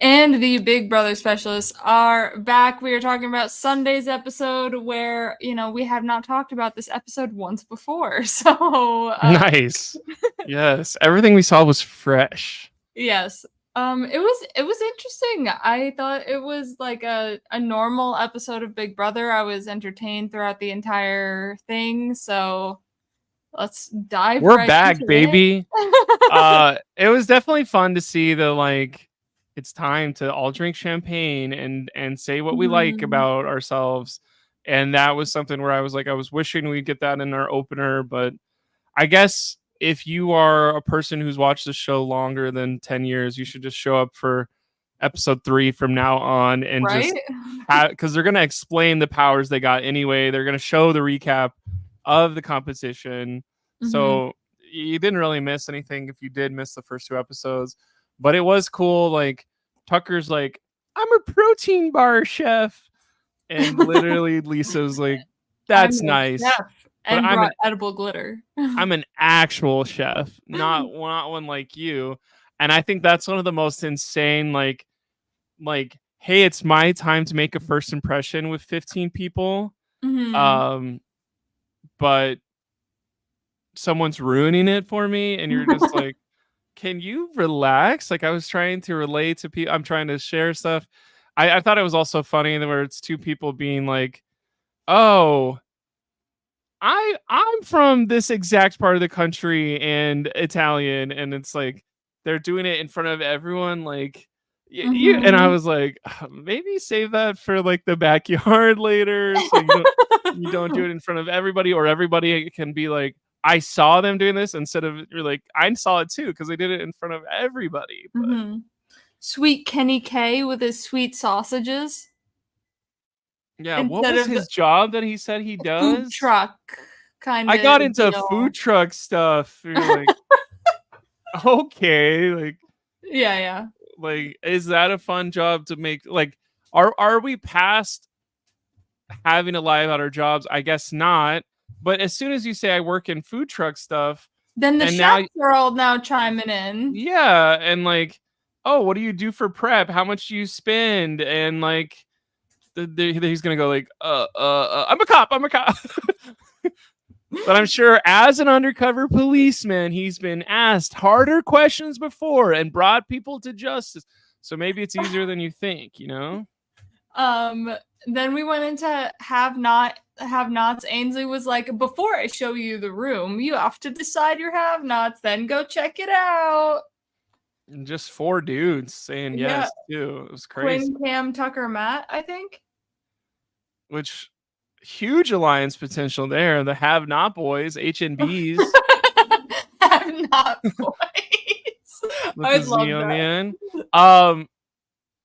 And the Big Brother specialists are back. We are talking about Sunday's episode where, we have not talked about this episode once before. So, Nice. Yes. Everything we saw was fresh. yes. It was interesting. I thought it was like a normal episode of Big Brother. I was entertained throughout the entire thing. So let's dive We're right back, into baby. it. It was definitely fun to see it's time to all drink champagne and say what we like about ourselves. And that was something where I was wishing we'd get that in our opener, but I guess if you are a person who's watched the show longer than 10 years, you should just show up for episode 3 from now on and Right? because they're going to explain the powers they got anyway. They're going to show the recap of the competition. So you didn't really miss anything if you did miss the first 2 episodes, but it was cool. Like Tucker's like, I'm a protein bar chef. And literally Lisa's like, that's nice. And brought edible glitter. I'm an actual chef, not one like you. And I think that's one of the most insane, like, hey, it's my time to make a first impression with 15 people. But someone's ruining it for me. And you're just like, can you relax? Like I was trying to relate to people. I'm trying to share stuff. I thought it was also funny where it's 2 people being like, oh, I'm from this exact part of the country and Italian, and it's like they're doing it in front of everyone, like you. And I was like, maybe save that for like the backyard later, so you don't do it in front of everybody, or everybody can be like, I saw them doing this, instead of you're like, I saw it too because they did it in front of everybody. But Sweet Kenny K with his sweet sausages. Yeah, what was his job that he said he does? Food truck kind of. I got into food truck stuff. You're like, okay, like yeah. Like, is that a fun job to make? Like, are we past having to lie about our jobs? I guess not. But as soon as you say I work in food truck stuff, then the chefs are all now chiming in. Yeah, and like, oh, what do you do for prep? How much do you spend? And like, he's gonna go like, I'm a cop. But I'm sure as an undercover policeman, he's been asked harder questions before and brought people to justice. So maybe it's easier than you think, you know? Then we went into have-nots. Ainsley was like, before I show you the room, you have to decide your have-nots, then go check it out. And just 4 dudes saying yes, too. It was crazy. Quinn, Cam, Tucker, Matt, I think. Which, huge alliance potential there. The have-not boys, HNBs. Have-not boys. I love that.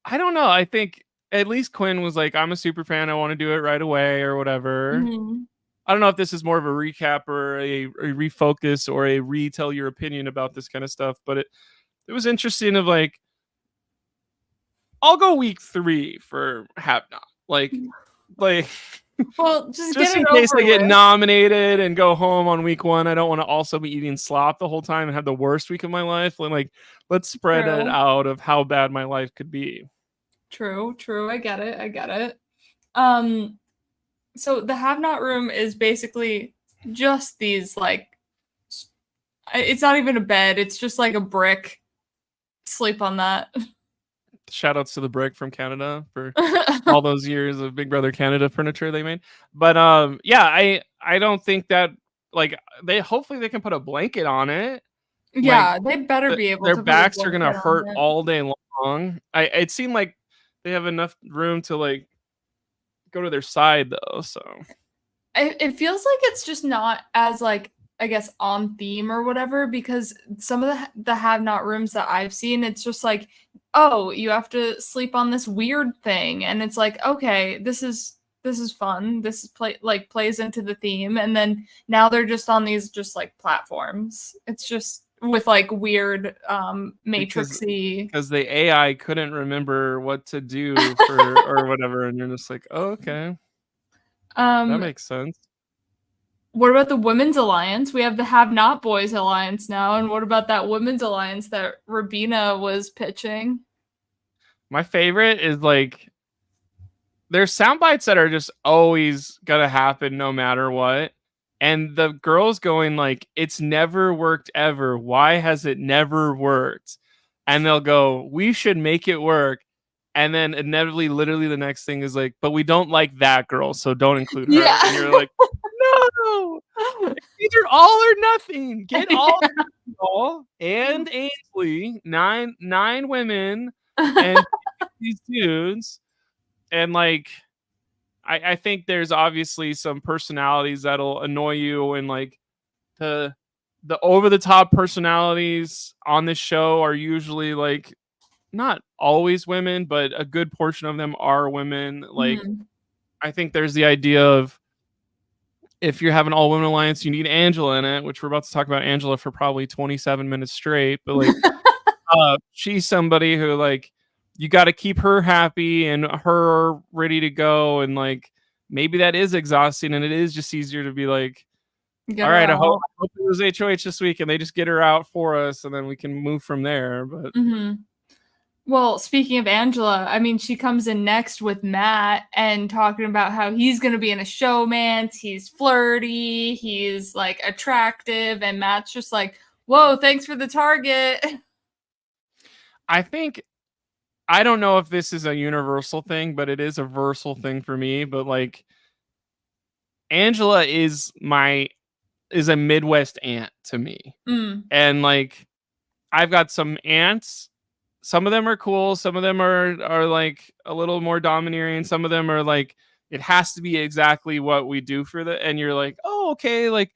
I don't know. I think at least Quinn was like, I'm a super fan. I want to do it right away or whatever. I don't know if this is more of a recap or a refocus or a retell your opinion about this kind of stuff, but it was interesting of like, I'll go week 3 for have-not. Like, well, just in case I get nominated and go home on week 1, I don't want to also be eating slop the whole time and have the worst week of my life. Like, let's spread it out of how bad my life could be. True. I get it. So the have-not room is basically just these, like, it's not even a bed. It's just like a brick. Sleep on that. Shout outs to the brick from Canada for all those years of Big Brother Canada furniture they made. But yeah, I don't think that, like, hopefully they can put a blanket on it. Yeah, like, they better be able to. Their backs are gonna hurt all day long. It seemed like they have enough room to like go to their side though. So it feels like it's just not as, like, I guess, on theme or whatever, because some of the have-not rooms that I've seen, it's just like, oh, you have to sleep on this weird thing, and it's like, okay, this is fun. This is plays into the theme, and then now they're just on these just like platforms. It's just with like weird matrixy, because the AI couldn't remember what to do for or whatever, and you're just like, oh, okay, that makes sense. What about the Women's Alliance? We have the Have-Not Boys Alliance now, and what about that Women's Alliance that Rabina was pitching? My favorite is like there's sound bites that are just always gonna happen no matter what. And the girls going like, "It's never worked ever. Why has it never worked?" And they'll go, "We should make it work." And then inevitably, literally the next thing is like, "But we don't like that girl, so don't include her." And Yeah. you're like, "No! It's either all or nothing. Get all and Ainsley, nine women and these dudes." And like I think there's obviously some personalities that'll annoy you, and like the the over the top personalities on this show are usually like not always women, but a good portion of them are women. Like Mhm. I think there's the idea of if you have an all women alliance, you need Angela in it, which we're about to talk about Angela for probably 27 minutes straight. But like she's somebody who like you got to keep her happy and her ready to go, and like maybe that is exhausting, and it is just easier to be like, Get all her right, out. I hope it was HOH this week, and they just get her out for us, and then we can move from there. But Mhm. Well, speaking of Angela, I mean, she comes in next with Matt and talking about how he's going to be in a showmance. He's flirty. He's like attractive. And Matt's just like, whoa, thanks for the target. I think I don't know if this is a universal thing, but it is a versal thing for me. But like Angela is a Midwest aunt to me, Mm. and like I've got some aunts. Some of them are cool. Some of them are like a little more domineering. Some of them are like it has to be exactly what we do for the. And you're like, oh, okay, like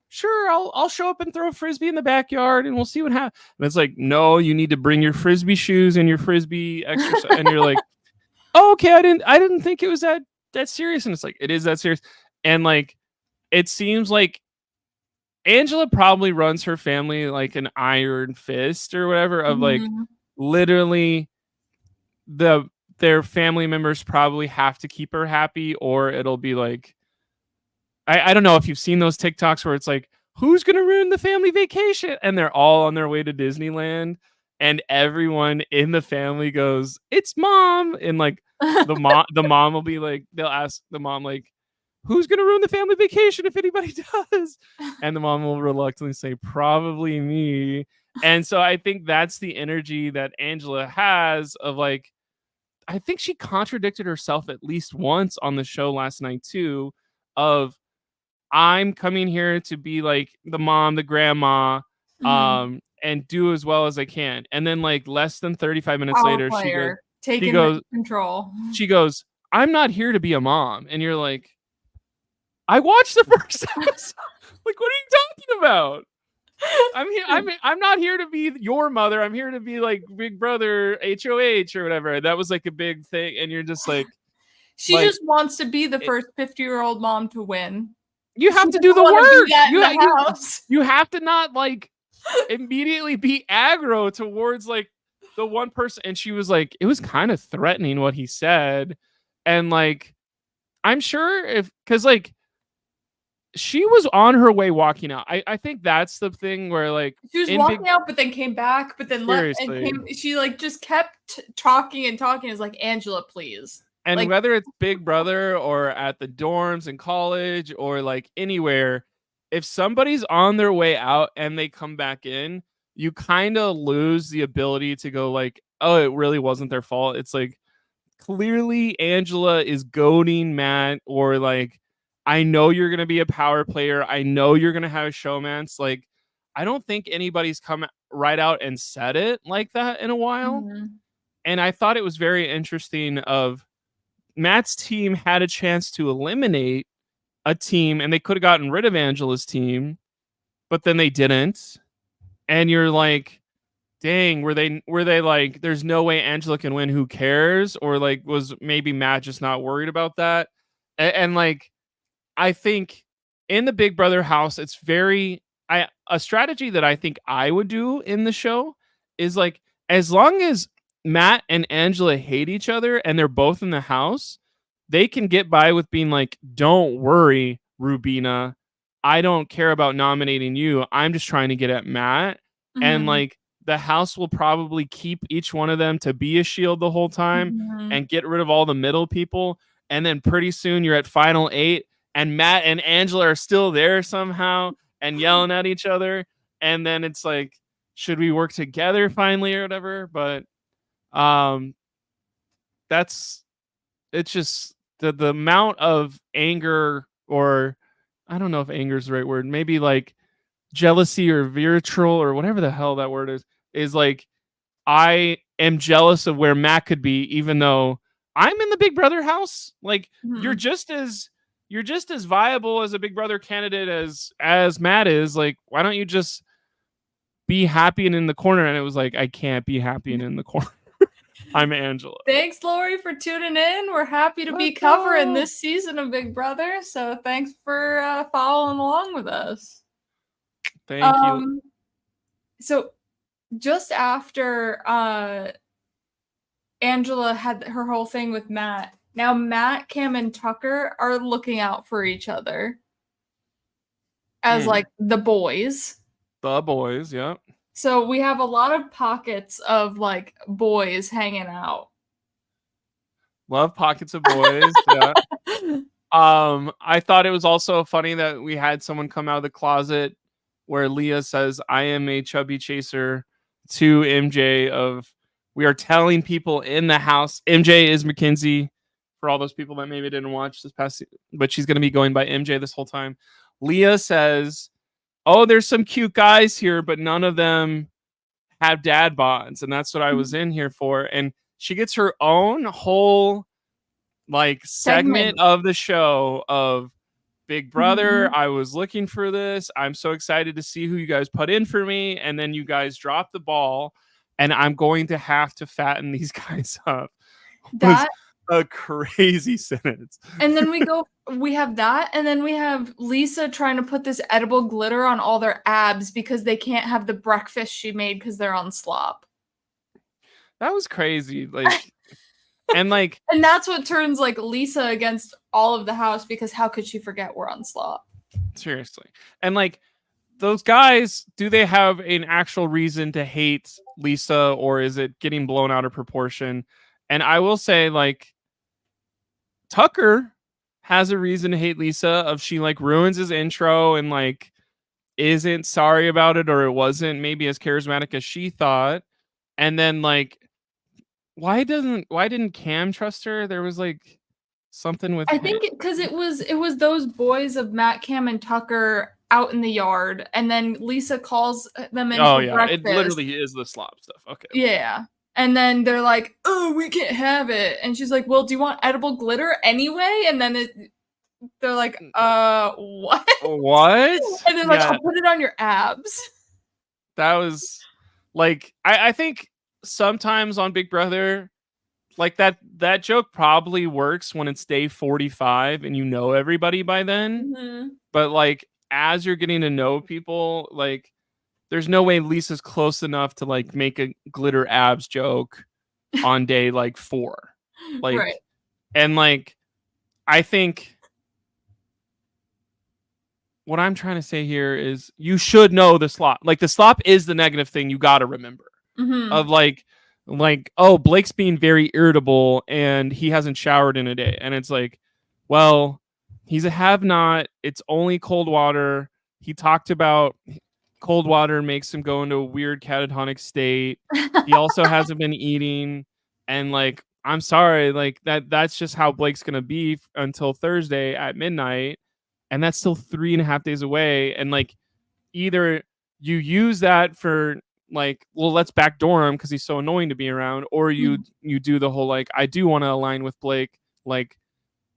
sure, I'll show up and throw a frisbee in the backyard, and we'll see what happens. And it's like, no, you need to bring your frisbee shoes and your frisbee exercise. And you're like, oh, okay, I didn't think it was that serious. And it's like it is that serious. And like it seems like Angela probably runs her family like an iron fist or whatever of like Mhm. literally the their family members probably have to keep her happy, or it'll be like I don't know if you've seen those TikToks where it's like who's gonna ruin the family vacation, and they're all on their way to Disneyland, and everyone in the family goes it's mom, and like the mom will be like they'll ask the mom like who's gonna ruin the family vacation if anybody does, and the mom will reluctantly say probably me. And so I think that's the energy that Angela has of like I think she contradicted herself at least once on the show last night too of I'm coming here to be like the mom, the grandma, Mhm. and do as well as I can. And then like less than 35 minutes Power later, player. she Taking goes, control. she goes, I'm not here to be a mom. And you're like, I watched the first episode. Like, what are you talking about? I'm here. I'm not here to be your mother. I'm here to be like Big Brother HOH or whatever. That was like a big thing, and you're just She like just wants to be the it, first 50-year-old mom to win. you She have to doesn't do the want to be work. that in You the you house. you have to not like immediately be aggro towards like the one person. And she was like, it was kind of threatening what he said, and like I'm sure if because like she was on her way walking out. I think that's the thing where like She was in big walking out, but then came back, but then left and seriously. came. She like just kept talking and talking. Is like Angela, please. And Like, whether it's Big Brother or at the dorms in college or like anywhere, if somebody's on their way out and they come back in, you kind of lose the ability to go like, oh, it really wasn't their fault. It's like clearly Angela is goading Matt, or like, I know you're gonna be a power player. I know you're gonna have a showmance. Like, I don't think anybody's come right out and said it like that in a while. mhm. And I thought it was very interesting of Matt's team had a chance to eliminate a team, and they could have gotten rid of Angela's team, but then they didn't. And you're like, dang, were they like, there's no way Angela can win, who cares? Or like was maybe Matt just not worried about that? And like I think in the Big Brother house, it's very I a strategy that I think I would do in the show is like as long as Matt and Angela hate each other and they're both in the house, they can get by with being like, "Don't worry, Rubina. I don't care about nominating you. I'm just trying to get at Matt." And Mhm. like the house will probably keep each one of them to be a shield the whole time Mhm. and get rid of all the middle people. And then pretty soon you're at final 8 and Matt and Angela are still there somehow and yelling at each other. And then it's like, should we work together finally or whatever? But um that's it's just the amount of anger, or I don't know if anger is the right word, maybe like jealousy or vitriol or whatever the hell that word is like, I am jealous of where Matt could be, even though I'm in the Big Brother house. Like Mhm. you're just as viable as a Big Brother candidate as Matt is. Like, why don't you just be happy and in the corner? And it was like, I can't be happy and in the corner. I'm Angela. Thanks, Lori, for tuning in. We're happy to be Let's covering go. this season of Big Brother. So thanks for following along with us. Thank you. Um, so just after Angela had her whole thing with Matt, now Matt, Cam, and Tucker are looking out for each other as like the boys. The boys, yeah. So we have a lot of pockets of like boys hanging out. Love pockets of boys. Yeah. I thought it was also funny that we had someone come out of the closet where Leah says, I am a chubby chaser to MJ of we are telling people in the house. MJ is Mackenzie for all those people that maybe didn't watch this past, but she's going to be going by MJ this whole time. Leah says, oh, there's some cute guys here, but none of them have dad bonds. And that's what I was in here for. And she gets her own whole like segment of the show of Big Brother. Mhm. I was looking for this. I'm so excited to see who you guys put in for me. And then you guys drop the ball, and I'm going to have to fatten these guys up. Was That a crazy sentence. and then we have that, and then we have Lisa trying to put this edible glitter on all their abs because they can't have the breakfast she made because they're on slop. That was crazy. Like, and like, And that's what turns like Lisa against all of the house because how could she forget we're on slop? seriously. And like, those guys, do they have an actual reason to hate Lisa, or is it getting blown out of proportion? And I will say, like, Tucker has a reason to hate Lisa of she like ruins his intro and like isn't sorry about it, or it wasn't maybe as charismatic as she thought. And then like why didn't Cam trust her? There was like something with I him. think because it was those boys of Matt, Cam, and Tucker out in the yard, and then Lisa calls them in Oh for yeah, it breakfast. literally is the slop stuff. Okay. Yeah. And then they're like, "Oh, we can't have it." And she's like, "Well, do you want edible glitter anyway?" And then they're like, what?" What? And they're like, Yeah, "I'll put it on your abs." that was like I think sometimes on Big Brother, like that joke probably works when it's day 45 and you know everybody by then. Mhm. But like as you're getting to know people, like there's no way Lisa's close enough to like make a glitter abs joke on day like 4. Right. Like, and like I think what I'm trying to say here is you should know the slop. Like the slop is the negative thing you got to remember. Mhm. Of like oh, Blake's being very irritable and he hasn't showered in a day, and it's like, well, he's a have not, it's only cold water. He talked about cold water makes him go into a weird catatonic state. He also hasn't been eating, and like I'm sorry, like that's just how Blake's gonna be until Thursday at midnight, and that's still 3.5 days away. And like either you use that for like, well, let's backdoor him because he's so annoying to be around, or Mhm. you do the whole like, I do want to align with Blake, like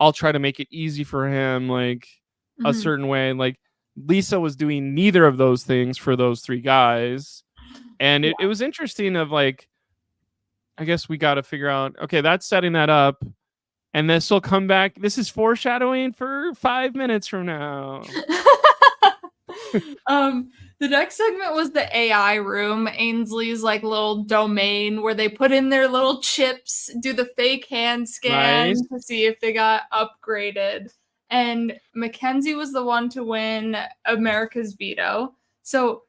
I'll try to make it easy for him, like a Mhm. certain way. Like Lisa was doing neither of those things for those 3 guys. And Yeah. it was interesting of like, I guess we got to figure out, okay, that's setting that up. And this will come back. This is foreshadowing for 5 minutes from now. um, the next segment was the AI room, Ainsley's like little domain where they put in their little chips, do the fake hand Nice. scan to see if they got upgraded. And Mackenzie was the one to win America's veto. So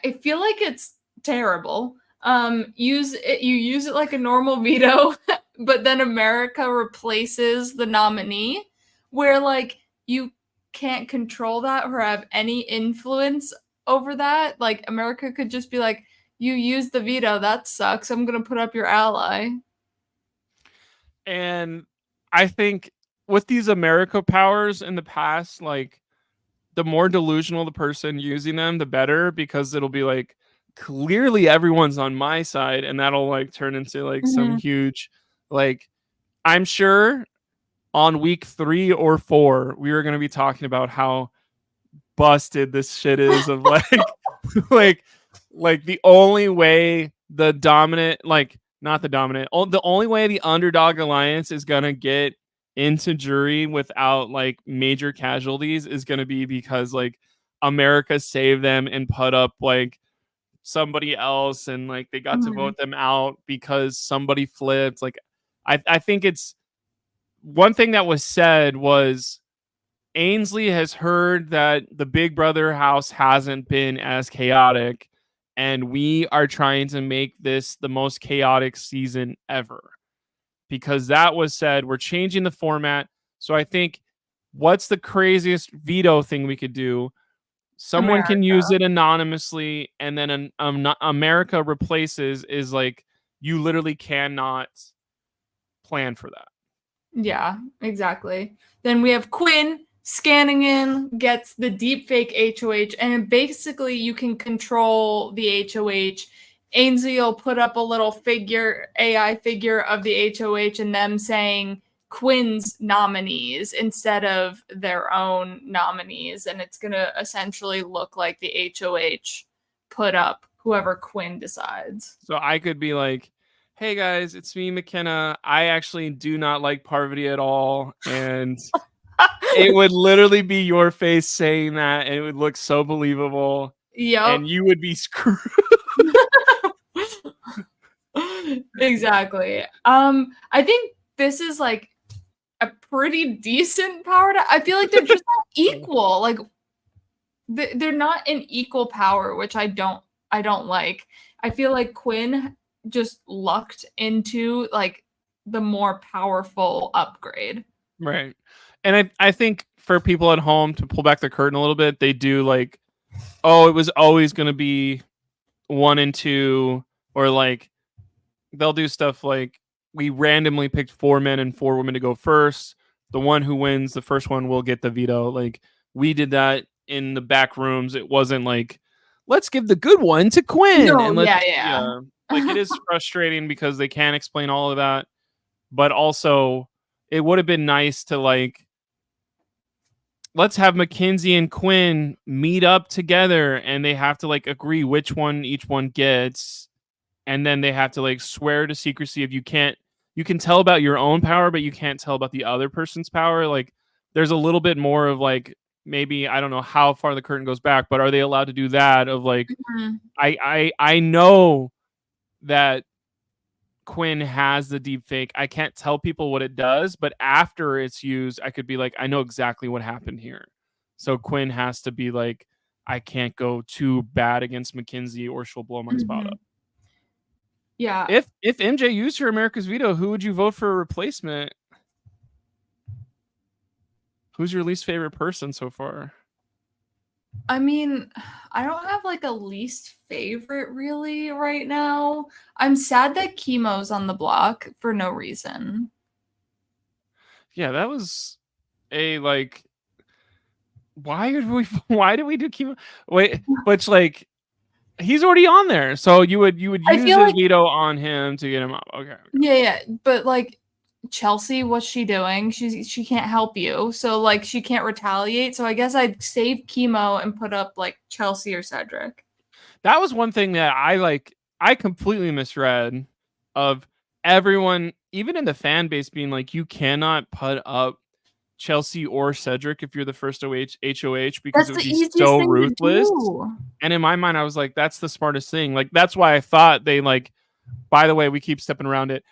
I feel like it's terrible. You use it like a normal veto, but then America replaces the nominee, where like you can't control that or have any influence over that. Like America could just be like, you use the veto, that sucks. I'm gonna put up your ally. And I think with these America powers in the past, like the more delusional the person using them, the better, because it'll be like clearly everyone's on my side, and that'll like turn into like some Mhm. huge, like, I'm sure on week 3 or 4 we were going to be talking about how busted this shit is of like like like the only way the dominant, like not the dominant, the only way the underdog alliance is gonna get into jury without like major casualties is gonna be because like America saved them and put up like somebody else, and like they got to Mhm. vote them out because somebody flipped. Like I think it's one thing that was said was Ainsley has heard that the Big Brother house hasn't been as chaotic, and we are trying to make this the most chaotic season ever. Because that was said, we're changing the format. So I think what's the craziest veto thing we could do? Someone can use America. it anonymously, and then America replaces is like you literally cannot plan for that. Yeah, exactly. Then we have Quinn scanning in, gets the deepfake HOH, and basically you can control the HOH. Ainsley will put up a little figure, AI figure of the HOH, and them saying Quinn's nominees instead of their own nominees. And it's going to essentially look like the HOH put up whoever Quinn decides. So I could be like, "Hey guys, it's me, McKenna. I actually do not like Parvati at all," and it would literally be your face saying that, and it would look so believable, Yep. and you would be screwed. Exactly. I think this is like a pretty decent power to I feel like they're just not equal. Like they're not in equal power, which I don't like. I feel like Quinn just lucked into like the more powerful upgrade. Right. And I think for people at home to pull back the curtain a little bit, they do like, oh, it was always going to be 1 and 2, or like they'll do stuff like we randomly picked 4 men and 4 women to go first. The one who wins the first one will get the veto. Like we did that in the back rooms. It wasn't like let's give the good one to Quinn No, and let's, yeah, yeah. Like it yeah. is frustrating because they can't explain all of that, but also it would have been nice to like let's have Mackenzie and Quinn meet up together, and they have to like agree which one each one gets, and then they have to like swear to secrecy if you can tell about your own power but you can't tell about the other person's power. Like there's a little bit more of like, maybe I don't know how far the curtain goes back, but are they allowed to do that of like Mhm. I know that Quinn has the deep fake. I can't tell people what it does, but after it's used, I could be like, I know exactly what happened here. So Quinn has to be like, I can't go too bad against Mackenzie or she'll blow my spot up. Mhm. Yeah. If MJ used her America's veto, who would you vote for a replacement? Who's your least favorite person so far? I mean, I don't have like a least favorite really right now. I'm sad that chemo's on the block for no reason. Yeah, that was a like, why did we why did we do chemo? Wait, but like he's already on there, so you would I use feel a like veto on him to get him up. Okay, okay. yeah, yeah, but like Chelsea, what's she doing? She can't help you, so like she can't retaliate. So I guess I'd save chemo and put up like Chelsea or Cedric. That was one thing that I completely misread of everyone, even in the fan base, being like, you cannot put up Chelsea or Cedric if you're the first HOH because That's it the would be easiest so thing to ruthless. do. And in my mind, I was like, that's the smartest thing. Like that's why I thought they like. By the way, we keep stepping around it.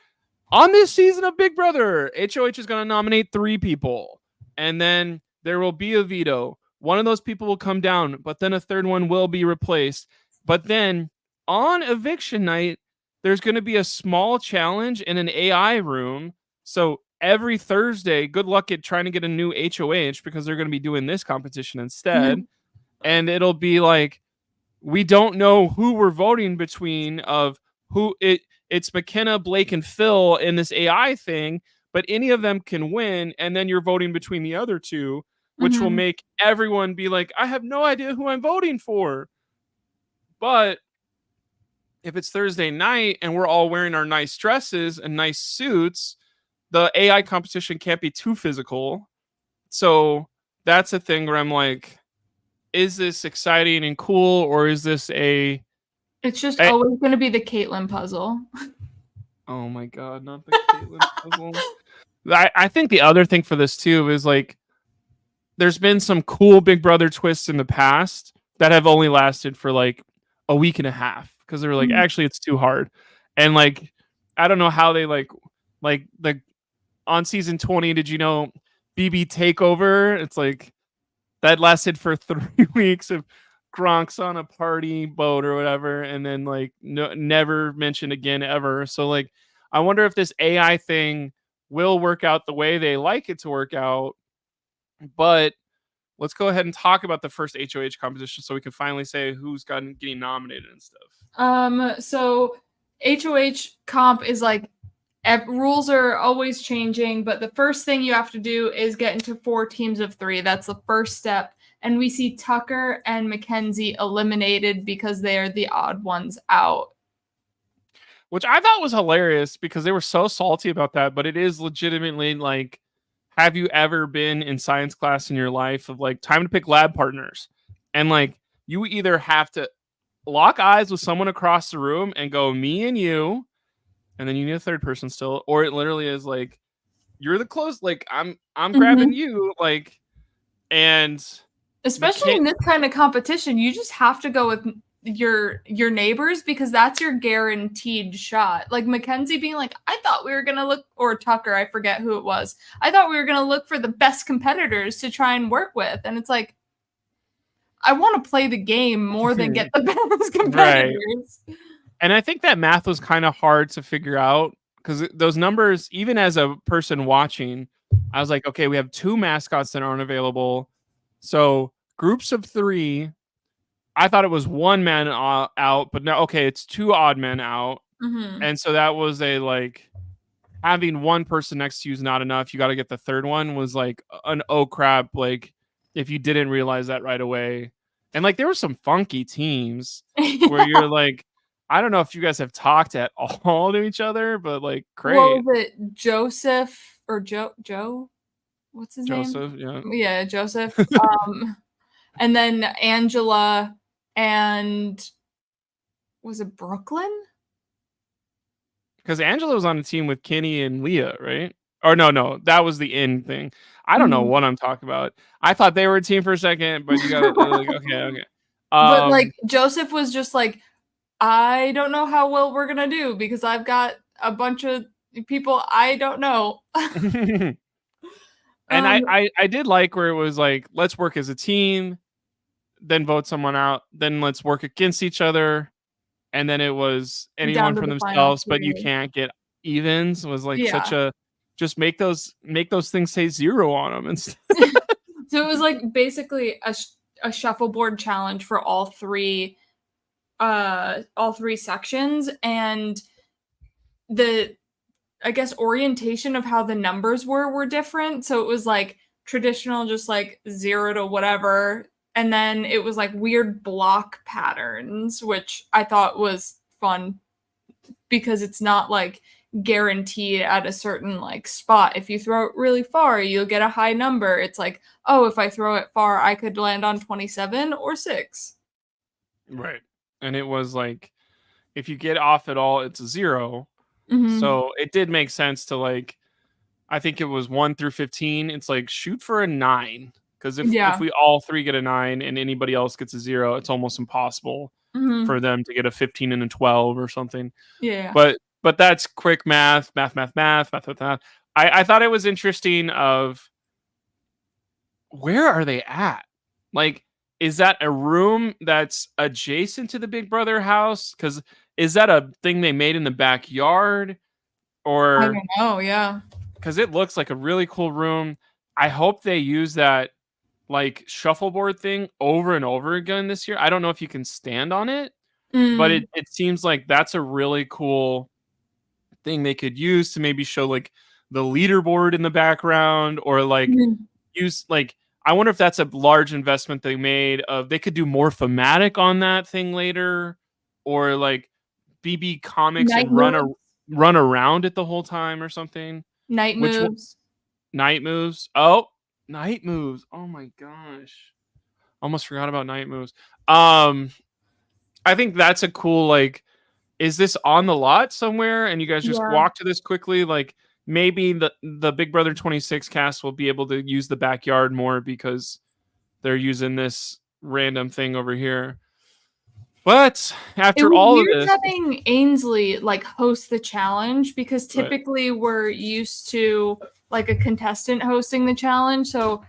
On this season of Big Brother, HOH is going to nominate 3 people, and then there will be a veto. One of those people will come down, but then a third one will be replaced. But then on eviction night, there's going to be a small challenge in an AI room. So every Thursday, good luck at trying to get a new HOH because they're going to be doing this competition instead. And it'll be like, we don't know who we're voting between of it's McKenna, Blake, and Phil in this AI thing, but any of them can win, and then you're voting between the other two, which will make everyone be like, I have no idea who I'm voting for. But if it's Thursday night and we're all wearing our nice dresses and nice suits, the AI competition can't be too physical. So that's a thing where I'm like, is this exciting and cool, or is this It's just always going to be the Caitlyn puzzle. Oh my god, not the Caitlyn puzzle. I think the other thing for this too is like, there's been some cool Big Brother twists in the past that have only lasted for like a week and a half because they were like, actually, it's too hard, and like, I don't know how they like the on season 20. Did you know BB Takeover? It's like that lasted for 3 weeks of Gronk's on a party boat or whatever, and then like never mentioned again ever. So like, I wonder if this AI thing will work out the way they like it to work out. But let's go ahead and talk about the first HOH competition so we can finally say who's getting nominated and stuff. So HOH comp is like, rules are always changing, but the first thing you have to do is get into 4 teams of 3. That's the first step. And we see Tucker and Mackenzie eliminated because they are the odd ones out. Which I thought was hilarious because they were so salty about that, but it is legitimately like, have you ever been in science class in your life of like, time to pick lab partners? And like, you either have to lock eyes with someone across the room and go, me and you, and then you need a third person still, or it literally is like, you're the close, like I'm grabbing you, like, and especially in this kind of competition, you just have to go with your neighbors because that's your guaranteed shot. Like Mackenzie being like, I thought we were gonna look, or Tucker, I forget who it was, I thought we were gonna look for the best competitors to try and work with, and it's like, I want to play the game more than get the best competitors. Right. And I think that math was kind of hard to figure out because those numbers, even as a person watching, I was like, okay, we have 2 mascots that aren't available. So groups of 3. I thought it was 1 man out, but no, okay, it's 2 odd men out. And so that was a like, having 1 person next to you is not enough. You got to get the third one, was like an oh crap, like if you didn't realize that right away. And like, there were some funky teams where you're like, I don't know if you guys have talked at all to each other, but like, great. What was it, Joseph or Joe? What's his name? Joseph, yeah, Joseph. And then Angela and was it Brooklyn? Because Angela was on a team with Kenny and Leah, right? Or no, that was the end thing. I don't know what I'm talking about. I thought they were a team for a second, but you got to like, okay. But like Joseph was just like, I don't know how well we're gonna do because I've got a bunch of people I don't know. And I did like where it was like, let's work as a team, then vote someone out, then let's work against each other, and then it was anyone for themselves, but you can't get evens. Was like such a, just make those things say 0 on them and stuff. So it was like basically a shuffleboard challenge for all 3 sections, and the, I guess, orientation of how the numbers were different. So it was like traditional, just like 0 to whatever. And then it was like weird block patterns, which I thought was fun because it's not like guaranteed at a certain like spot. If you throw it really far, you'll get a high number. It's like, oh, if I throw it far, I could land on 27 or 6. Right. And it was like, if you get off at all, it's a 0. So it did make sense to like, I think it was 1 through 15. It's like, shoot for a 9. Because if we all 3 get a 9 and anybody else gets a 0, it's almost impossible for them to get a 15 and a 12 or something. Yeah. But that's quick math. I thought it was interesting of, where are they at? Like, is that a room that's adjacent to the Big Brother house? Because is that a thing they made in the backyard? I Or don't know. Yeah. because it looks like a really cool room. I hope they use that like shuffleboard thing over and over again this year. I don't know if you can stand on it, but Mm, it seems like that's a really cool thing they could use to maybe show like the leaderboard in the background, or like mhm. use like, I wonder if that's a large investment they made of, they could do more thematic on that thing later, or like BB comics Night and moves. run around it the whole time or something. Night Which one? moves. Night moves. Oh, night moves. Oh my gosh. Almost forgot about night moves. Um I think that's a cool, like, is this on the lot somewhere and you guys just Yeah. walk to this quickly? Like maybe the Big Brother 26 cast will be able to use the backyard more because they're using this random thing over here. But It after was all of weird this, having Ainsley like host the challenge because right, typically we're used to like a contestant hosting the challenge. So,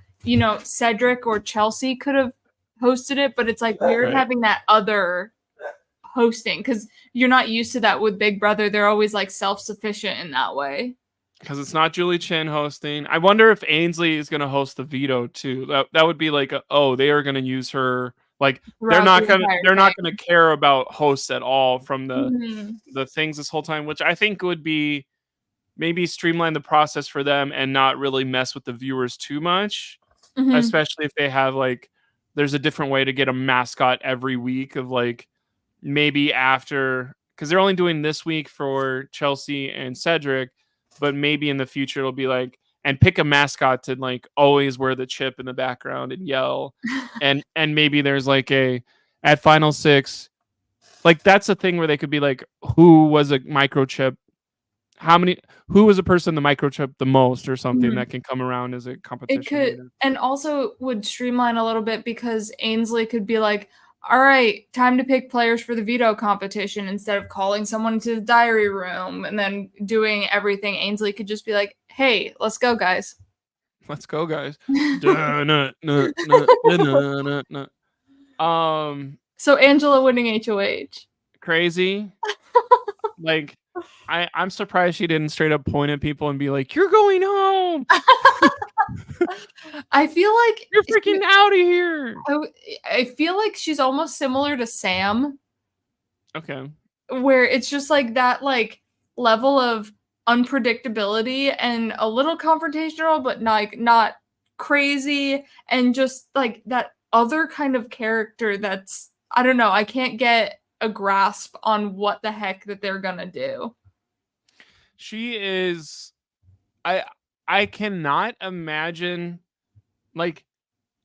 Cedric or Chelsea could have hosted it, but it's like weird right. having that other hosting because you're not used to that with Big Brother. They're always like self sufficient in that way. Because it's not Julie Chen hosting. I wonder if Ainsley is going to host the veto too. That would be like, oh, they are going to use her. Like Throughout the entire they're not thing. gonna care about hosts at all from Mhm. the things this whole time, which I think would be maybe streamline the process for them and not really mess with the viewers too much, Mhm. especially if they have like, there's a different way to get a mascot every week of like, maybe after, because they're only doing this week for Chelsea and Cedric, but maybe in the future it'll be like, and pick a mascot to like always wear the chip in the background and yell, and maybe there's like a, at final six, like that's a thing where they could be like, who was a microchip, how many, who was a person the microchip the most or something, Mhm. that can come around as a It competition could, later. and also would streamline a little bit because Ainsley could be like, all right, time to pick players for the veto competition instead of calling someone to the diary room and then doing everything. Ainsley could just be like, hey, let's go, guys. Let's go, guys. Duh, nah, nah, nah, nah, nah, nah, nah. So Angela winning HOH. Crazy. Like, I'm surprised she didn't straight up point at people and be like, "You're going home. I feel like You're freaking out of here." I feel like she's almost similar to Sam, Okay. where it's just like that like level of unpredictability and a little confrontational, but not crazy, and just like that other kind of character that's, I don't know, I can't get a grasp on what the heck that they're gonna do. She is, I I cannot imagine, like,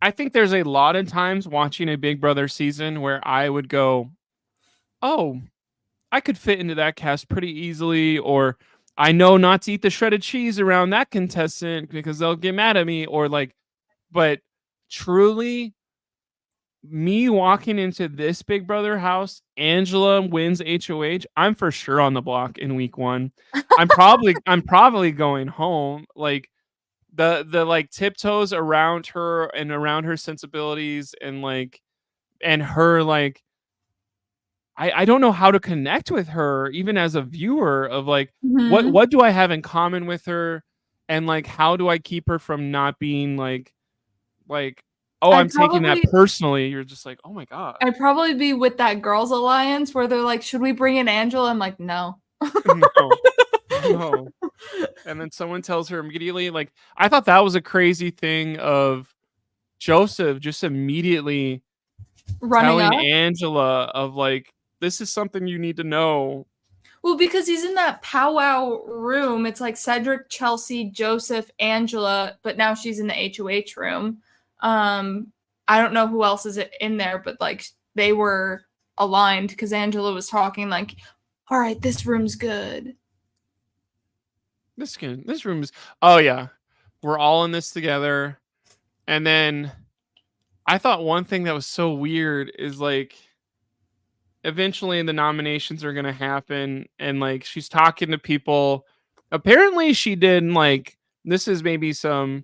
I think there's a lot of times watching a Big Brother season where I would go, "Oh, I could fit into that cast pretty easily," or "I know not to eat the shredded cheese around that contestant because they'll get mad at me," or like, but truly, me walking into this Big Brother house, Angela wins HOH, I'm for sure on the block in week 1. I'm probably going home. Like the like tiptoes around her and around her sensibilities, and like, and her like, I don't know how to connect with her even as a viewer of like, Mhm. what do I have in common with her, and like how do I keep her from not being like, oh, I'm I'd taking that probably personally. You're just like, oh my god. I'd probably be with that girls alliance where they're like, "Should we bring in Angela?" I'm like, "No." No, no. And then someone tells her immediately, like, I thought that was a crazy thing of Joseph just immediately Running telling up? Angela of like, this is something you need to know. Well, because he's in that powwow room. It's like Cedric, Chelsea, Joseph, Angela, but now she's in the HOH room. Um, I don't know who else is in there, but like they were aligned because Angela was talking like, "All right, this room's good." This room is, oh yeah, we're all in this together. And then I thought one thing that was so weird is like, eventually the nominations are gonna happen, and like she's talking to people. Apparently she did like, this is maybe some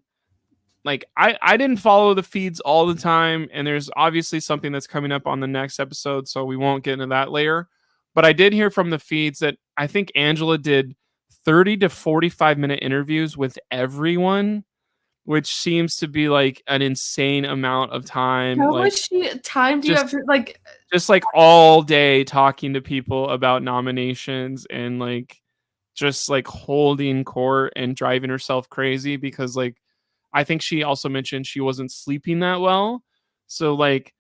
like I didn't follow the feeds all the time, and there's obviously something that's coming up on the next episode, so we won't get into that later. But I did hear from the feeds that I think Angela did 30 to 45-minute interviews with everyone, which seems to be like an insane amount of time. How Like much time do you have just to like? just like all day talking to people about nominations and like just like holding court and driving herself crazy because like I think she also mentioned she wasn't sleeping that well. So like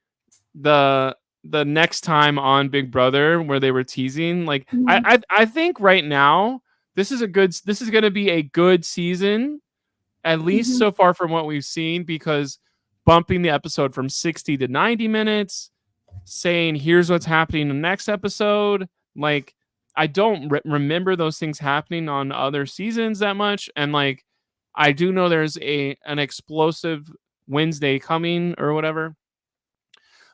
the the next time on Big Brother where they were teasing, like Mhm, I think right now this is going to be a good season, at least mhm. so far from what we've seen, because bumping the episode from 60 to 90 minutes, saying here's what's happening in the next episode, like I don't remember those things happening on other seasons that much, and like I do know there's an explosive Wednesday coming or whatever,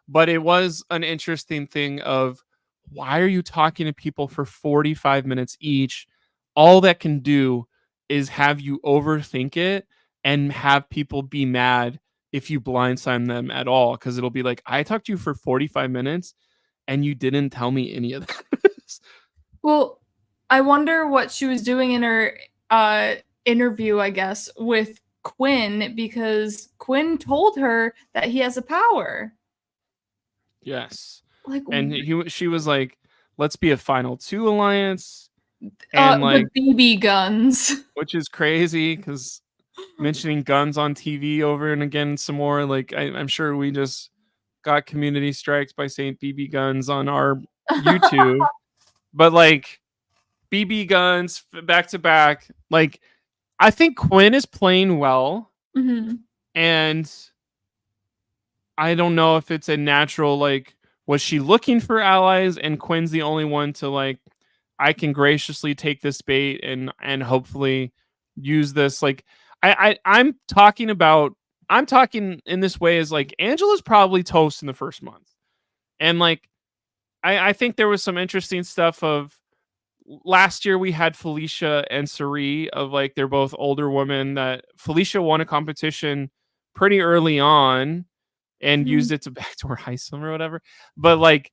but it was an interesting thing of why are you talking to people for 45 minutes each? All that can do is have you overthink it and have people be mad if you blindside them at all, because it'll be like, I talked to you for 45 minutes and you didn't tell me any of this. Well, I wonder what she was doing in her interview, I guess, with Quinn, because Quinn told her that he has a power. Yes. Like, And she was like, let's be a final two alliance. And the like, BB guns. which is crazy because mentioning guns on TV over and again some more. Like I'm sure we just got community strikes by saying BB guns on our YouTube, but like BB guns back to back. Like I think Quinn is playing well, Mhm. and I don't know if it's a natural like was she looking for allies and Quinn's the only one to like I can graciously take this bait and hopefully use this like I'm talking in this way as like Angela's probably toast in the first month. And like I think there was some interesting stuff of last year we had Felicia and Sari of like they're both older women that Felicia won a competition pretty early on and Mhm. used it to backdoor heist them or whatever. But like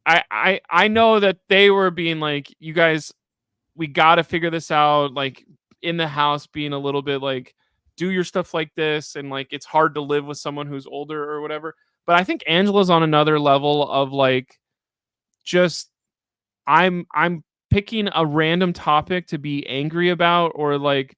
I know that they were being like, you guys, we got to figure this out. Like in the house, being a little bit like, do your stuff like this, and like it's hard to live with someone who's older or whatever. But I think Angela's on another level of like, just I'm picking a random topic to be angry about, or like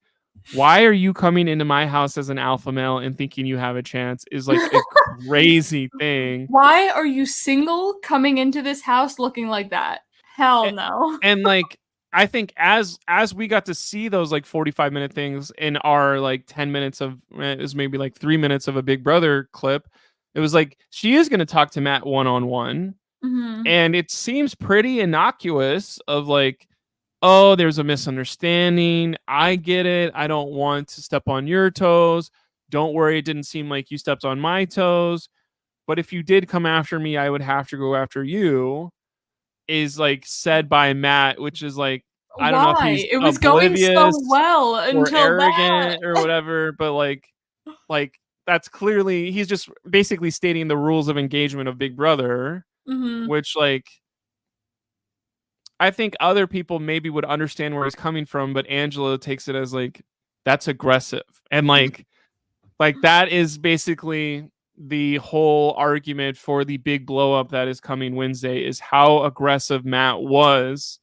why are you coming into my house as an alpha male and thinking you have a chance is like a crazy thing. Why are you single coming into this house looking like that? Hell A- no. and like I think as we got to see those like 45-minute things in our like 10 minutes of is maybe like 3 minutes of a Big Brother clip, it was like she is going to talk to Matt one on one, Mhm. and it seems pretty innocuous of like, oh, there's a misunderstanding, I get it, I don't want to step on your toes, don't worry, it didn't seem like you stepped on my toes, but if you did come after me I would have to go after you, is like said by Matt, which is like, I don't know if he's Why? It was going so oblivious well or until that. arrogant or whatever, but like that's clearly he's just basically stating the rules of engagement of Big Brother, Mhm. which like I think other people maybe would understand where he's coming from, but Angela takes it as like that's aggressive. And like that is basically the whole argument for the big blow up that is coming Wednesday is how aggressive Matt was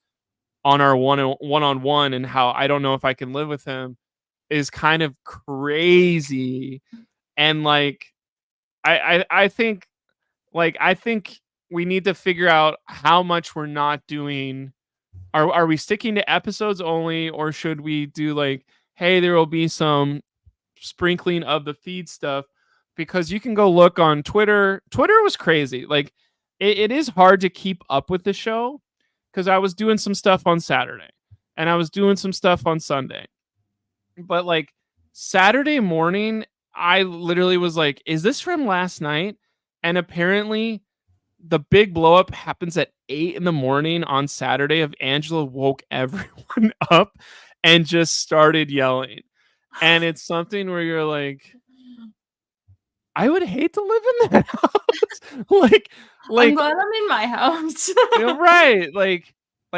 on our on one, and how I don't know if I can live with him is kind of crazy. And like I think I think we need to figure out how much we're not doing. Are we sticking to episodes only, or should we do like, hey, there will be some sprinkling of the feed stuff? Because you can go look on Twitter. Twitter was crazy. Like it is hard to keep up with the show because I was doing some stuff on Saturday and I was doing some stuff on Sunday. But like Saturday morning, I literally was like, is this from last night? And apparently the big blow up happens at 8 in the morning on Saturday. Of Angela woke everyone up and just started yelling. And it's something where you're like, I would hate to live in that house. I'm Like glad I'm in my house. right. Like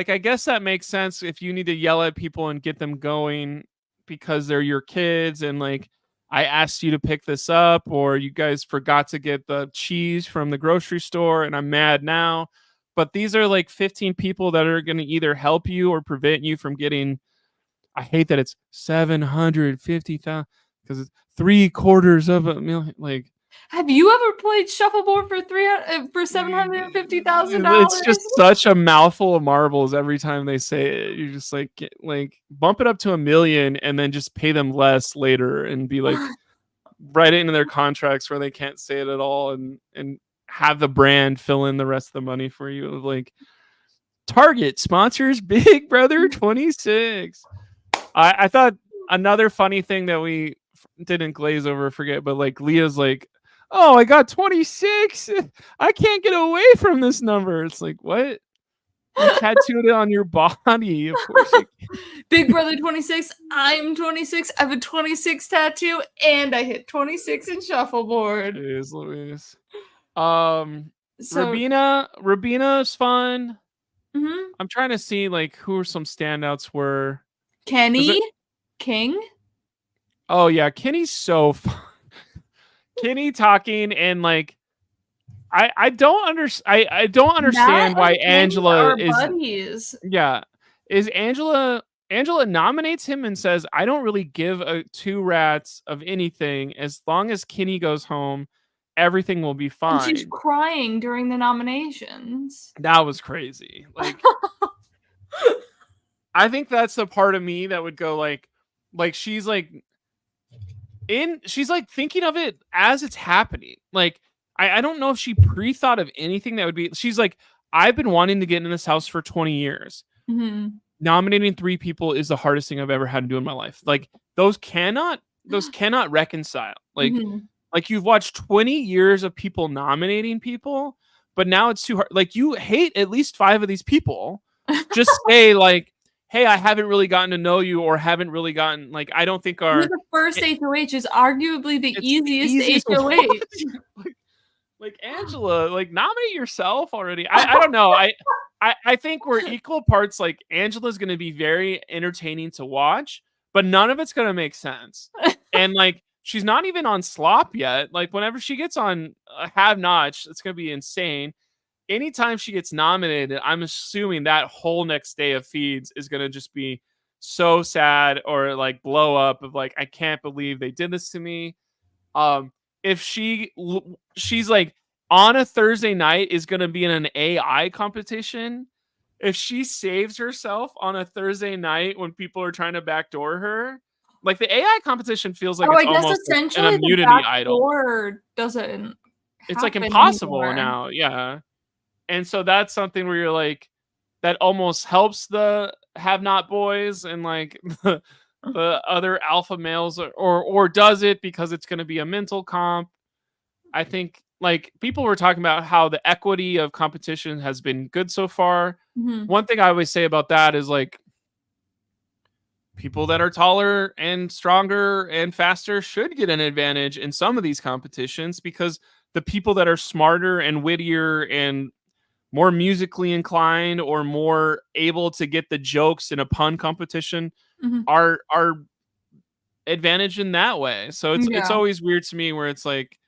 I guess that makes sense if you need to yell at people and get them going because they're your kids and like I asked you to pick this up or you guys forgot to get the cheese from the grocery store and I'm mad now. But these are like 15 people that are going to either help you or prevent you from getting. I hate that it's 750,000 because it's 3/4 of a million. Like Have you ever played shuffleboard for it's $750,000? just such a mouthful of marbles every time they say it. You're just like bump it up to 1 million and then just pay them less later and be like write it into their contracts where they can't say it at all and have the brand fill in the rest of the money for you. Like Target sponsors Big Brother 26. I thought another funny thing that we didn't glaze over, forget, but like Leah's like, oh, I got 26. I can't get away from this number. It's like, what? You tattooed it on your body. Of course you can. Big Brother 26. I'm 26. I have a 26 tattoo, and I hit 26 in shuffleboard. Jeez Louise. So, Rabina's fun. mhm. I'm trying to see like who some standouts were. Kenny King. Oh yeah, Kenny's so fun. Kenny talking and like I don't understand Matt why and Kenny Angela are is buddies. is Angela nominates him and says I don't really give two rats of anything as long as Kenny goes home everything will be And she's fine. crying during the nominations. That was crazy. Like I think that's the part of me that would go like she's like she's like thinking of it as it's happening. Like I don't know if she pre-thought of anything that would be. She's like, I've been wanting to get in this house for 20 years. Mhm. Nominating 3 people is the hardest thing I've ever had to do in my life. Like those cannot reconcile. Mhm. Like you've watched 20 years of people nominating people, but now it's too hard. Like you hate at least 5 of these people. Just say like, hey, I haven't really gotten to know you or haven't really gotten like I don't think You're our the first HOH is arguably the it's the easiest easiest one. HOH. Like Angela, like nominate yourself already. I don't know. I think we're equal parts. Like Angela's going to be very entertaining to watch, but none of it's going to make sense. And like she's not even on Slop yet. Like whenever she gets on Have Notch, it's going to be insane. Anytime she gets nominated, I'm assuming that whole next day of feeds is going to just be so sad or like blow up of like I can't believe they did this to me. If she's like on a Thursday night is going to be in an AI competition. If she saves herself on a Thursday night when people are trying to backdoor her, like the AI competition feels like Oh, it's I guess almost like an essentially the immunity idol. backdoor doesn't It's like happen impossible anymore. now. Yeah. And so that's something where you're like, that almost helps the have not boys and like the other alpha males or does it because it's going to be a mental comp. I think like people were talking about how the equity of competition has been good so far. Mhm. One thing I always say about that is like people that are taller and stronger and faster should get an advantage in some of these competitions because the people that are smarter and wittier and more musically inclined or more able to get the jokes in a pun competition Mhm. are advantaged in that way. So it's Yeah. always weird to me where it's like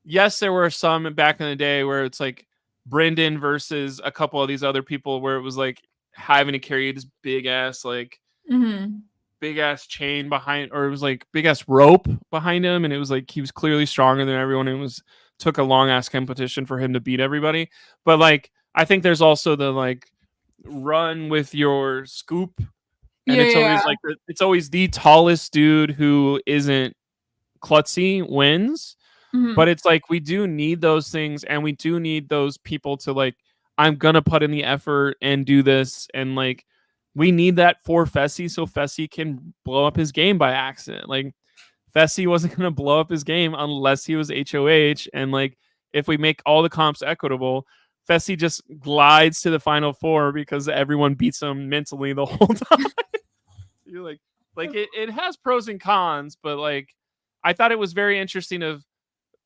yes, there were some back in the day where it's like Brendan versus a couple of these other people where it was like having to carry this Mhm. big ass chain behind, or it was like big ass rope behind him, and it was like he was clearly stronger than everyone, and it was took a long ass competition for him to beat everybody. But like I think there's also the like run with your scoop, and it's Yeah. always like it's always the tallest dude who isn't klutzy wins. Mhm. But it's like we do need those things and we do need those people to like I'm gonna put in the effort and do this and like we need that for Fessy so Fessy can blow up his game by accident. Like Fessy wasn't gonna blow up his game unless he was HOH and like if we make all the comps equitable, Fessy just glides to the final 4 because everyone beats him mentally the whole time. You're like it has pros and cons, but like I thought it was very interesting of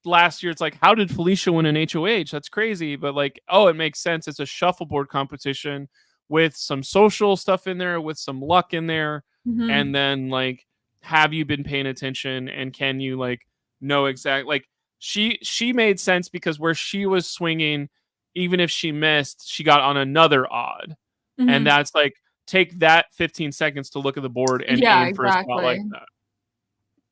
last year it's like, how did Felicia win an HOH? That's crazy. But like, oh, it makes sense. It's a shuffleboard competition with some social stuff in there, with some luck in there. Mhm. And then like, have you been paying attention, and can you like know exactly, like, she made sense because where she was swinging, even if she missed, she got on another odd. And Mhm. that's like, take that 15 seconds to look at the board and Yeah, aim for a spot exactly. like that.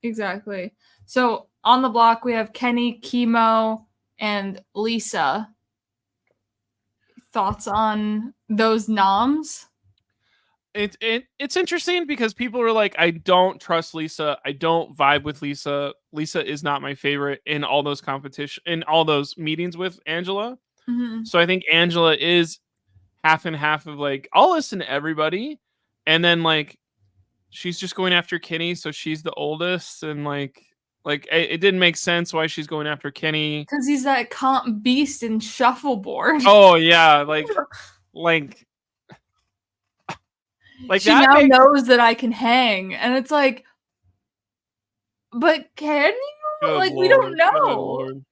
Exactly. So on the block we have Kenny, Chemo, and Lisa. Thoughts on those noms? It's interesting because people are like, I don't trust Lisa. I don't vibe with Lisa. Lisa is not my favorite in all those meetings with Angela. Mhm. So I think Angela is half and half of like, I'll listen to everybody. And then like, she's just going after Kenny, so she's the oldest, and like it didn't make sense why she's going after Kenny. Because he's that comp beast in shuffleboard. Oh yeah, like like She that now makes knows that I can hang, and it's like, but can you? good Like, we don't lord, good know. lord.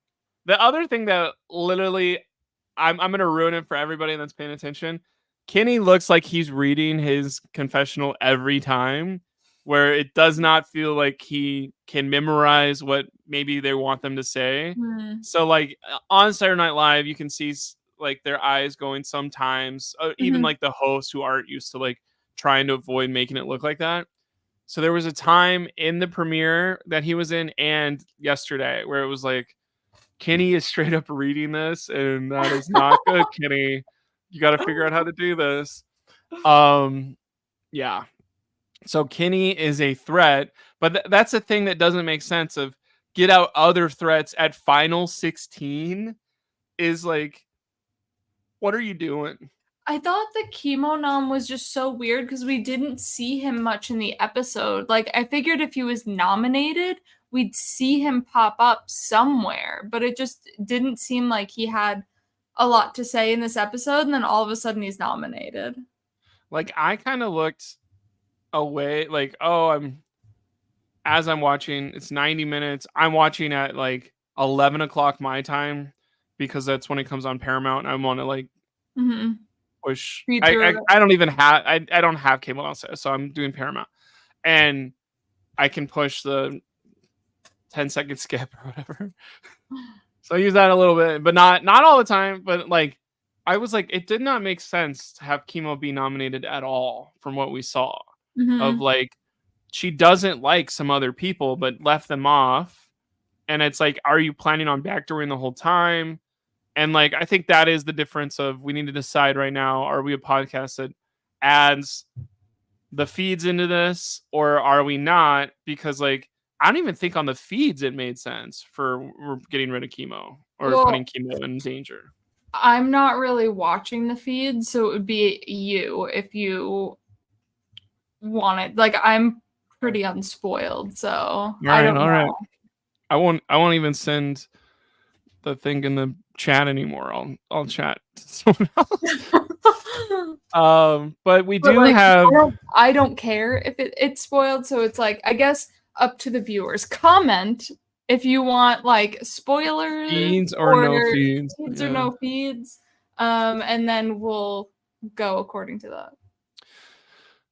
The other thing that literally I'm gonna ruin it for everybody that's paying attention. Kenny looks like he's reading his confessional every time, where it does not feel like he can memorize what maybe they want them to say. Hmm. So like on Saturday Night Live, you can see like their eyes going sometimes, even Mhm. like the hosts who aren't used to like trying to avoid making it look like that. So there was a time in the premiere that he was in and yesterday where it was like, Kenny is straight up reading this, and that is not good, Kenny. You got to figure out how to do this. Um, yeah. So Kenny is a threat, but that's a thing that doesn't make sense. Of get out other threats at final 16 is like, what are you doing? I thought the chemo nom was just so weird because we didn't see him much in the episode. Like, I figured if he was nominated, we'd see him pop up somewhere, but it just didn't seem like he had a lot to say in this episode. And then all of a sudden, he's nominated. Like, I kind of looked away, like, oh, as I'm watching, it's 90 minutes. I'm watching at like 11 o'clock my time because that's when it comes on Paramount. I want to like Mm-hmm. push. Read through it. I don't even have I don't have cable outside, so I'm doing Paramount, and I can push the 10-second skip or whatever. So I use that a little bit, but not all the time. But like, I was like, it did not make sense to have Chemo be nominated at all from what we saw. Of Mm-hmm. like, she doesn't like some other people, but left them off, and it's like, are you planning on backdooring the whole time? And like, I think that is the difference of, we need to decide right now, are we a podcast that adds the feeds into this, or are we not? Because like, I don't even think on the feeds it made sense for getting rid of Chemo or Well, putting Chemo in danger. I'm not really watching the feed, so it would be you if you wanted. Like, I'm pretty unspoiled, so I don't All right. know. I won't even send the thing in the chat anymore. I'll chat to someone else. But we But do like, have I don't care if it's spoiled, so it's like, I guess up to the viewers. Comment if you want like spoilers feeds or or no feeds. feeds or Yeah. no feeds. And then we'll go according to that.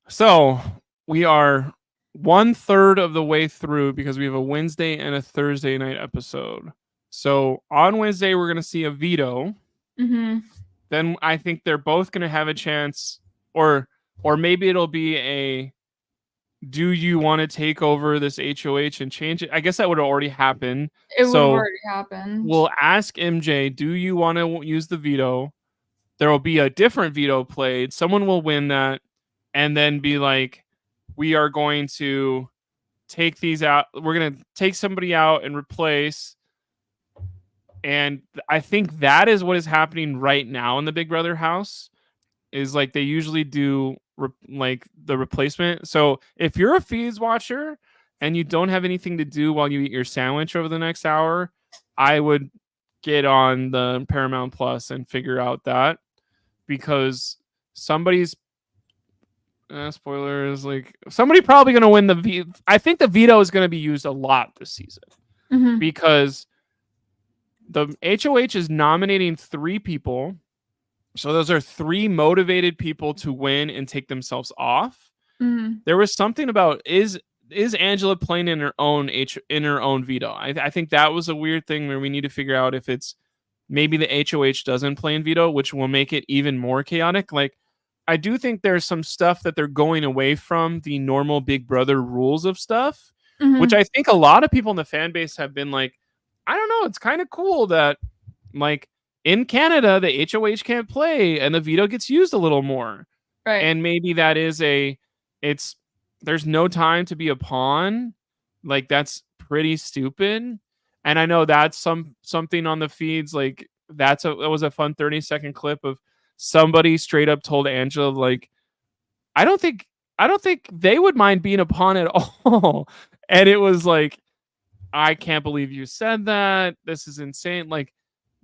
So we are 1/3 of the way through because we have a Wednesday and a Thursday night episode. So on Wednesday, we're going to see a veto. Mm-hmm. Then I think they're both going to have a chance, or maybe it'll be a, do you want to take over this HOH and change it? I guess that would have already happened. It would have So already happened. we'll ask MJ, do you want to use the veto? There will be a different veto played. Someone will win that, and then be like, we are going to take these out. We're going to take somebody out and replace. And I think that is what is happening right now in the Big Brother house, is like they usually do like the replacement. So if you're a feeds watcher and you don't have anything to do while you eat your sandwich over the next hour, I would get on the Paramount Plus and figure out that, because somebody's spoilers, like somebody probably going to win the I think the veto is going to be used a lot this season, Mm-hmm. because the HOH is nominating 3 people. So those are 3 motivated people to win and take themselves off. Mm-hmm. There was something about is Angela playing in her own veto? I think that was a weird thing where we need to figure out if it's maybe the HOH doesn't play in veto, which will make it even more chaotic. Like, I do think there's some stuff that they're going away from the normal Big Brother rules of stuff, which Mm-hmm. I think a lot of people in the fan base have been like, I don't know, it's kind of cool that like in Canada the HOH can't play and the veto gets used a little more. Right. And maybe that is it's there's no time to be a pawn. Like, that's pretty stupid. And I know that's something on the feeds. Like, that was a fun 30-second clip of somebody straight up told Angela, like, I don't think they would mind being a pawn at all. And it was like, I can't believe you said that. This is insane. Like,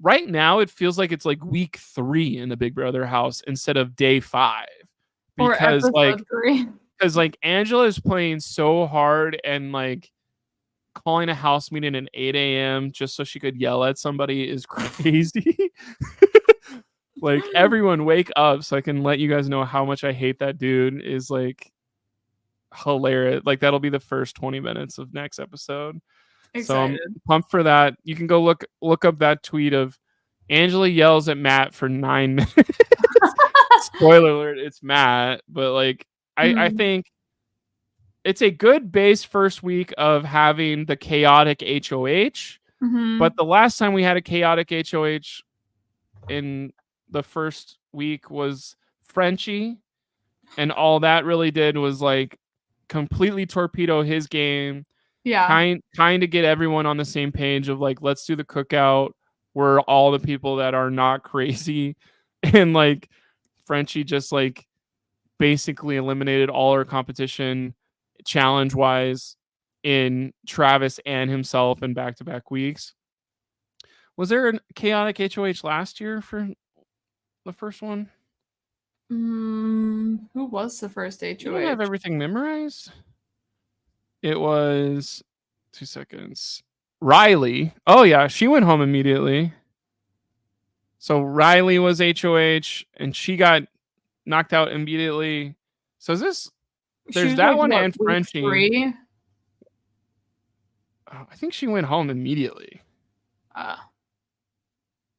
right now it feels like it's like week 3 in the Big Brother house instead of day 5. Or Because episode 3. Angela is playing so hard and like calling a house meeting at 8 a.m. just so she could yell at somebody is crazy. Like, everyone wake up so I can let you guys know how much I hate that dude is like hilarious. Like, that'll be the first 20 minutes of next episode. Excited. So I'm pumped for that. You can go look up that tweet of Angela yells at Matt for 9 minutes. Spoiler alert, it's Matt. But like, I think it's a good base first week of having the chaotic HOH. Mm-hmm. But the last time we had a chaotic HOH in the first week was Frenchie. And all that really did was like completely torpedo his game. Yeah. Kind to get everyone on the same page of like, let's do the cookout. We're all the people that are not crazy. And like, Frenchie just like basically eliminated all our competition challenge wise in Travis and himself in back-to-back weeks. Was there a chaotic HOH last year for the first one? Who was the first HOH? You don't have everything memorized? It was 2 seconds. Riley. Oh yeah, she went home immediately. So Riley was HOH and she got knocked out immediately. So is this there's that like, one and Frenchie. 3? Oh, I think she went home immediately.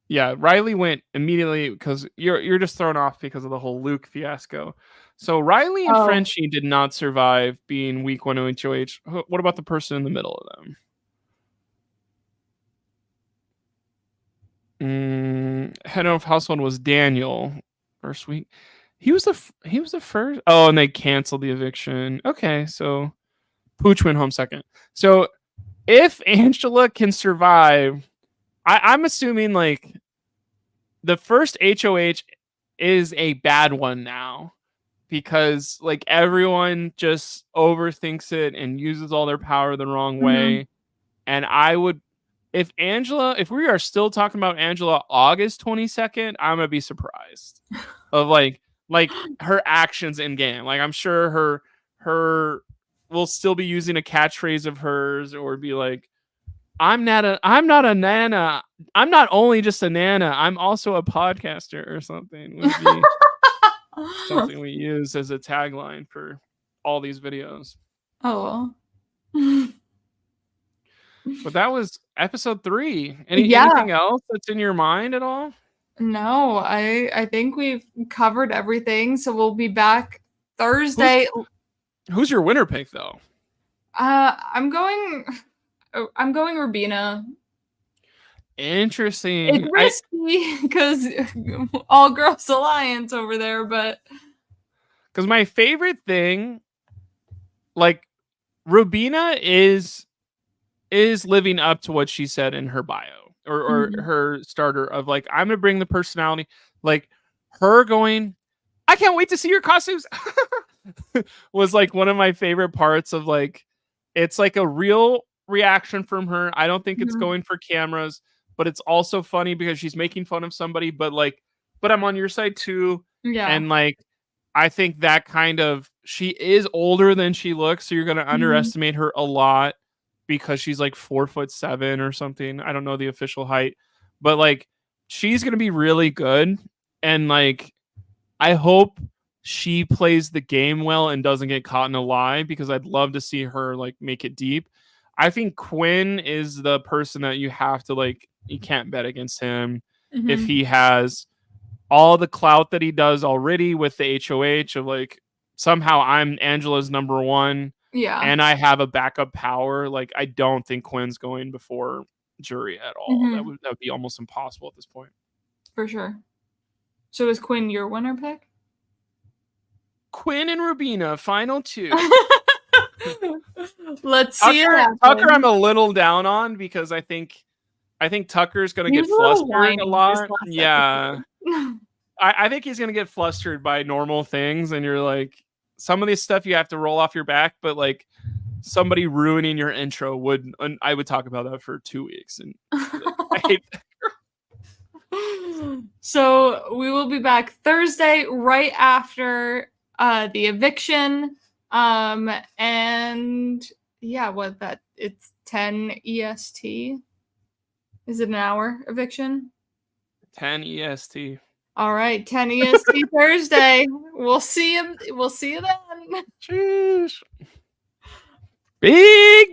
Yeah, Riley went immediately because you're just thrown off because of the whole Luke fiasco. So Riley and Frenchie did not survive being week 1 HOH. What about the person in the middle of them? Head of household was Daniel first week. He was the first. Oh, and they canceled the eviction. Okay, so Pooch went home second. So if Angela can survive, I'm assuming like the first HOH is a bad one now because like everyone just overthinks it and uses all their power the wrong way. And I would, if we are still talking about Angela August 22nd, I'm gonna be surprised of like her actions in game. Like, I'm sure her will still be using a catchphrase of hers or be like, I'm not a nana. I'm not only just a nana. I'm also a podcaster or something. Would be something we use as a tagline for all these videos. Oh. But that was episode 3. Anything else that's in your mind at all? No, I think we've covered everything. So we'll be back Thursday. Who's your winner pick though? I'm going Rubina. Interesting. It's risky because all girls alliance over there, but because my favorite thing, like, Rubina is living up to what she said in her bio or her starter of like, I'm gonna bring the personality. Like, her going, I can't wait to see your costumes was like one of my favorite parts of like, it's like a real reaction from her. I don't think it's going for cameras, but it's also funny because she's making fun of somebody, but I'm on your side too. Yeah. And like, I think that kind of, she is older than she looks, so you're going to underestimate her a lot because she's like 4'7" or something. I don't know the official height, but like she's gonna be really good, and like I hope she plays the game well and doesn't get caught in a lie, because I'd love to see her like make it deep. I think Quinn is the person that you have to like, you can't bet against him if he has all the clout that he does already with the HOH of like, somehow I'm Angela's number one Yeah. and I have a backup power. Like, I don't think Quinn's going before jury at all. That would be almost impossible at this point. For sure. So is Quinn your winner pick? Quinn and Rubina, final two. Let's see. Tucker, I'm a little down on, because I think Tucker's gonna get flustered a lot. Yeah. I think he's gonna get flustered by normal things, and you're like, some of this stuff you have to roll off your back, but like somebody ruining your intro would, and I would talk about that for 2 weeks, and I hate that. So we will be back Thursday right after the eviction. And yeah, it's 10 EST. Is it an hour eviction? 10 EST. All right, 10 EST Thursday. We'll see you then. Jeez. Big